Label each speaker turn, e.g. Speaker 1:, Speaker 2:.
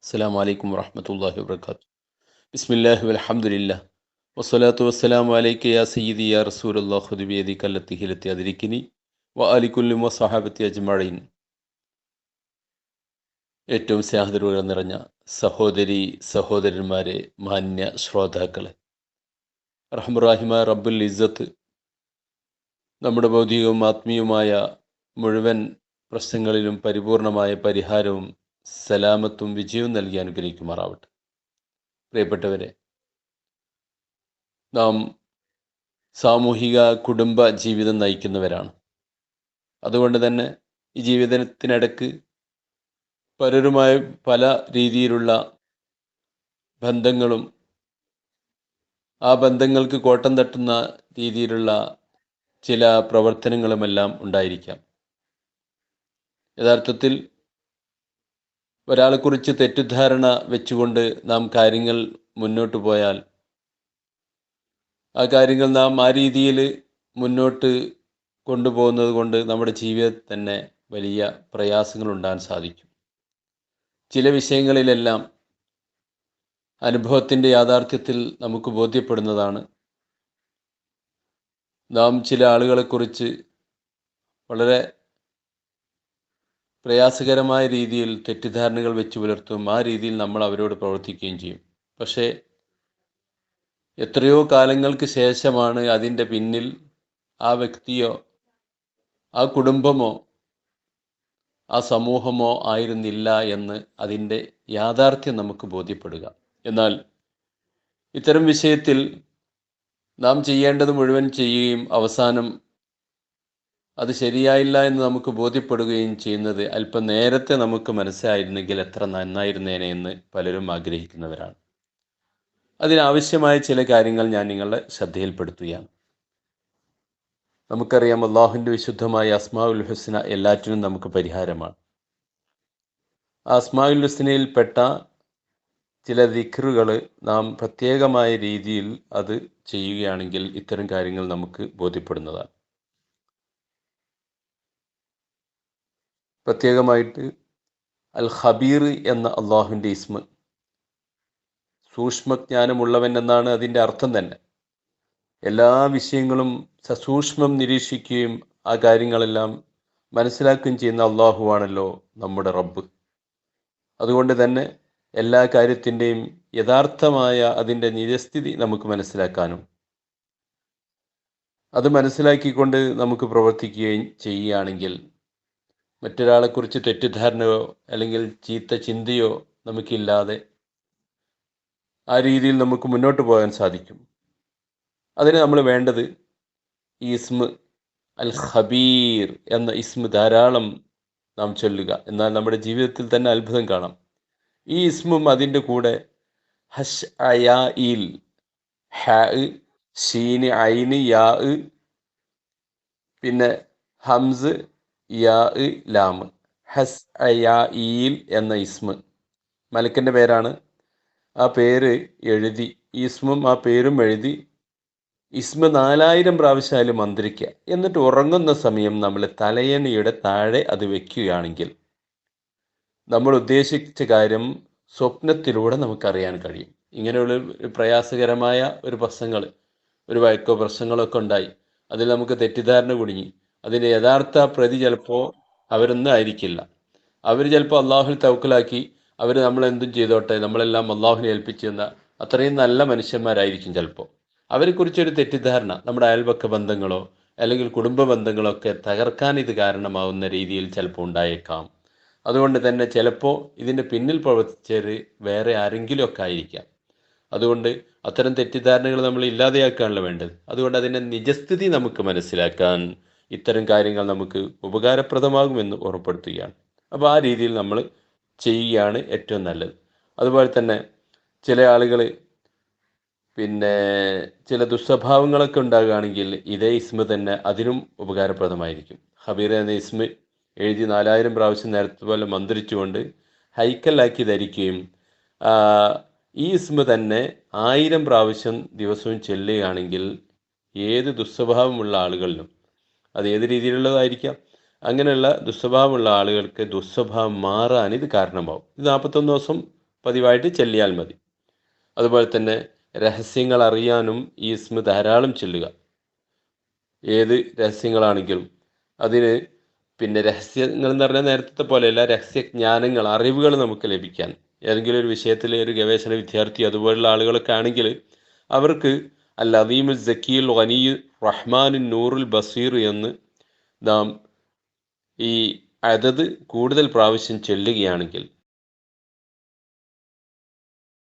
Speaker 1: അസ്സലാമു അലൈക്കും വറഹ്മത്തുള്ളാഹി വബറകാതുഹു. ബിസ്മില്ലാഹി വൽഹംദുലില്ലാഹ് വസ്സലാത്തു വസ്സലാമു അലൈക യാ സയ്യിദി യാ റസൂലല്ലാഹ് ഖുദ് ബിയദിക അല്ലത്തി ഹിലത്തി അദ്രികിനി വ അലി കുല്ലി വസ്സഹാബത്തി അജ്മഈൻ. ഏറ്റവും സ്നേഹദരവുകൾ നിറഞ്ഞ സഹോദരി സഹോദരന്മാരെ, മാന്യ ശ്രോതാക്കളെ, റഹ്മുറാഹിമായ റബ്ബുൽ ഇസ്സത്ത് നമ്മുടെ ഭൗതികവും ആത്മീയവുമായ മുഴുവൻ പ്രശ്നങ്ങളിലും പരിപൂർണമായ പരിഹാരവും സലാമത്തും വിജയവും നൽകി അനുഗ്രഹിക്കുമാറാവട്ടെ. പ്രിയപ്പെട്ടവരെ, നാം സാമൂഹിക കുടുംബ ജീവിതം നയിക്കുന്നവരാണ്. അതുകൊണ്ട് തന്നെ ഈ ജീവിതത്തിനിടക്ക് പലരുമായി പല രീതിയിലുള്ള ബന്ധങ്ങളും ആ ബന്ധങ്ങൾക്ക് കോട്ടം തട്ടുന്ന രീതിയിലുള്ള ചില പ്രവർത്തനങ്ങളുമെല്ലാം ഉണ്ടായിരിക്കാം. യഥാർത്ഥത്തിൽ ഒരാളെക്കുറിച്ച് തെറ്റിദ്ധാരണ വെച്ചുകൊണ്ട് നാം കാര്യങ്ങൾ മുന്നോട്ട് പോയാൽ ആ കാര്യങ്ങൾ നാം ആ രീതിയിൽ മുന്നോട്ട് കൊണ്ടുപോകുന്നത് കൊണ്ട് നമ്മുടെ ജീവിതത്തിൽ തന്നെ വലിയ പ്രയാസങ്ങൾ ഉണ്ടാകാൻ സാധിക്കും. ചില വിഷയങ്ങളിലെല്ലാം അനുഭവത്തിൻ്റെ യാഥാർത്ഥ്യത്തിൽ നമുക്ക് ബോധ്യപ്പെടുന്നതാണ്. നാം ചില ആളുകളെക്കുറിച്ച് വളരെ പ്രയാസകരമായ രീതിയിൽ തെറ്റിദ്ധാരണകൾ വെച്ച് പുലർത്തും. ആ രീതിയിൽ നമ്മൾ അവരോട് പ്രവർത്തിക്കുകയും ചെയ്യും. പക്ഷേ എത്രയോ കാലങ്ങൾക്ക് ശേഷമാണ് അതിൻ്റെ പിന്നിൽ ആ വ്യക്തിയോ ആ കുടുംബമോ ആ സമൂഹമോ ആയിരുന്നില്ല എന്ന് അതിൻ്റെ യാഥാർത്ഥ്യം നമുക്ക് ബോധ്യപ്പെടുക. എന്നാൽ ഇത്തരം വിഷയത്തിൽ നാം ചെയ്യേണ്ടത് മുഴുവൻ ചെയ്യുകയും അവസാനം അത് ശരിയായില്ല എന്ന് നമുക്ക് ബോധ്യപ്പെടുകയും ചെയ്യുന്നത് അല്പം നേരത്തെ നമുക്ക് മനസ്സിലായിരുന്നെങ്കിൽ എത്ര നന്നായിരുന്നേനെ എന്ന് പലരും ആഗ്രഹിക്കുന്നവരാണ്. അതിനാവശ്യമായ ചില കാര്യങ്ങൾ ഞാൻ നിങ്ങളുടെ ശ്രദ്ധയിൽപ്പെടുത്തുകയാണ്. നമുക്കറിയാം, അള്ളാഹുവിൻ്റെ വിശുദ്ധമായ അസ്മാഉൽ ഹുസ്ന എല്ലാറ്റിനും നമുക്ക് പരിഹാരമാണ്. ആ അസ്മാഉൽ ഹുസ്നയിൽപ്പെട്ട ചില ദിക്റുകൾ നാം പ്രത്യേകമായ രീതിയിൽ അത് ചെയ്യുകയാണെങ്കിൽ ഇത്തരം കാര്യങ്ങൾ നമുക്ക് ബോധ്യപ്പെടുന്നതാണ്. പ്രത്യേകമായിട്ട് അൽ ഖബീർ എന്ന അള്ളാഹുവിൻ്റെ ഇസ്മ, സൂക്ഷ്മജ്ഞാനമുള്ളവൻ എന്നാണ് അതിൻ്റെ അർത്ഥം തന്നെ. എല്ലാ വിഷയങ്ങളും സസൂക്ഷ്മം നിരീക്ഷിക്കുകയും ആ കാര്യങ്ങളെല്ലാം മനസ്സിലാക്കുകയും ചെയ്യുന്ന അള്ളാഹുവാണല്ലോ നമ്മുടെ റബ്ബ്. അതുകൊണ്ട് തന്നെ എല്ലാ കാര്യത്തിൻ്റെയും യഥാർത്ഥമായ അതിൻ്റെ നിജസ്ഥിതി നമുക്ക് മനസ്സിലാക്കാനും അത് മനസ്സിലാക്കിക്കൊണ്ട് നമുക്ക് പ്രവർത്തിക്കുകയും ചെയ്യുകയാണെങ്കിൽ മറ്റൊരാളെക്കുറിച്ച് തെറ്റിദ്ധാരണയോ അല്ലെങ്കിൽ ചീത്ത ചിന്തയോ നമുക്കില്ലാതെ ആ രീതിയിൽ നമുക്ക് മുന്നോട്ട് പോകാൻ സാധിക്കും. അതിന് നമ്മൾ വേണ്ടത് ഈ ഇസ്മ അൽ ഖബീർ എന്ന ഇസ്മ ധാരാളം നാം ചൊല്ലുക. എന്നാൽ നമ്മുടെ ജീവിതത്തിൽ തന്നെ അത്ഭുതം കാണാം. ഈ ഇസ്മും അതിൻ്റെ കൂടെ ഹഷ് അയാ ഇൽ, ഹ, ഷീന്, ഐന്, യാ, പിന്നെ ഹംസ്, യാ, ലാം, ഹസ് അയാ ഇൽ എന്ന ഇസ്മ മലക്കിൻ്റെ പേരാണ്. ആ പേര് എഴുതി, ഈ ഇസ്മും ആ പേരും എഴുതി ഇസ്മ 4000 പ്രാവശ്യം മന്ത്രിക്കുക. എന്നിട്ട് ഉറങ്ങുന്ന സമയം നമ്മൾ തലയണയുടെ താഴെ അത് വെക്കുകയാണെങ്കിൽ നമ്മൾ ഉദ്ദേശിച്ച കാര്യം സ്വപ്നത്തിലൂടെ നമുക്കറിയാൻ കഴിയും. ഇങ്ങനെയുള്ള പ്രയാസകരമായ ഒരു വഴക്കോ പ്രശ്നങ്ങളൊക്കെ ഉണ്ടായി, അതിൽ നമുക്ക് തെറ്റിദ്ധാരണ കുടുങ്ങി, അതിൻ്റെ യഥാർത്ഥ പ്രതി ചിലപ്പോൾ അവരൊന്നും ആയിരിക്കില്ല. അവർ ചിലപ്പോൾ അള്ളാഹുവിൽ തവക്കലാക്കി അവർ നമ്മളെന്തും ചെയ്തോട്ടെ, നമ്മളെല്ലാം അള്ളാഹുവിനെ ഏൽപ്പിച്ചെന്ന അത്രയും നല്ല മനുഷ്യന്മാരായിരിക്കും. ചിലപ്പോൾ അവരെക്കുറിച്ചൊരു തെറ്റിദ്ധാരണ നമ്മുടെ അയൽപക്ക ബന്ധങ്ങളോ അല്ലെങ്കിൽ കുടുംബ ബന്ധങ്ങളോ ഒക്കെ തകർക്കാൻ ഇത് കാരണമാവുന്ന രീതിയിൽ ചിലപ്പോൾ ഉണ്ടായേക്കാം. അതുകൊണ്ട് തന്നെ ചിലപ്പോൾ ഇതിൻ്റെ പിന്നിൽ പ്രവർത്തിച്ചത് വേറെ ആരെങ്കിലുമൊക്കെ ആയിരിക്കാം. അതുകൊണ്ട് അത്തരം തെറ്റിദ്ധാരണകൾ നമ്മൾ ഇല്ലാതെയാക്കാണല്ലോ വേണ്ടത്. അതുകൊണ്ട് അതിൻ്റെ നിജസ്ഥിതി നമുക്ക് മനസ്സിലാക്കാൻ ഇത്തരം കാര്യങ്ങൾ നമുക്ക് ഉപകാരപ്രദമാകുമെന്ന് ഉറപ്പെടുത്തുകയാണ്. അപ്പോൾ ആ രീതിയിൽ നമ്മൾ ചെയ്യുകയാണ് ഏറ്റവും നല്ലത്. അതുപോലെ തന്നെ ചില ആളുകൾ പിന്നെ ചില ദുസ്വഭാവങ്ങളൊക്കെ ഉണ്ടാകുകയാണെങ്കിൽ ഇതേ ഇസ്മ തന്നെ അതിനും ഉപകാരപ്രദമായിരിക്കും. ഖബീർ എന്ന ഇസ്മ എഴുതി 4000 പ്രാവശ്യം നേരത്തെ പോലെ മന്ത്രിച്ചുകൊണ്ട് ഹൈക്കലാക്കി ധരിക്കുകയും ഈ ഇസ്മ തന്നെ 1000 പ്രാവശ്യം ദിവസവും ചൊല്ലുകയാണെങ്കിൽ ഏത് ദുസ്വഭാവമുള്ള ആളുകളിലും, അത് ഏത് രീതിയിലുള്ളതായിരിക്കാം, അങ്ങനെയുള്ള ദുസ്വഭാവമുള്ള ആളുകൾക്ക് ദുസ്വഭാവം മാറാൻ ഇത് കാരണമാവും. ഇത് 41 ദിവസം പതിവായിട്ട് ചൊല്ലിയാൽ മതി. അതുപോലെ തന്നെ രഹസ്യങ്ങൾ അറിയാനും ഈ ഇസ്മ ധാരാളം ചൊല്ലുക. ഏത് രഹസ്യങ്ങളാണെങ്കിലും അതിന് പിന്നെ രഹസ്യങ്ങൾ എന്ന് പറഞ്ഞാൽ നേരത്തെ പോലെയല്ല, രഹസ്യജ്ഞാനങ്ങൾ, അറിവുകൾ നമുക്ക് ലഭിക്കാൻ. ഏതെങ്കിലും ഒരു വിഷയത്തിൽ ഒരു ഗവേഷണ വിദ്യാർത്ഥി അതുപോലുള്ള ആളുകളൊക്കെ ആണെങ്കിൽ അവർക്ക് അൽ അദീമുൽ സക്കീൽ ഖനി റഹ്മാനുൻ നൂറുൽ ബസീർ എന്ന് നാം ഈ അതത് കൂടുതൽ പ്രാവശ്യം ചൊല്ലുകയാണെങ്കിൽ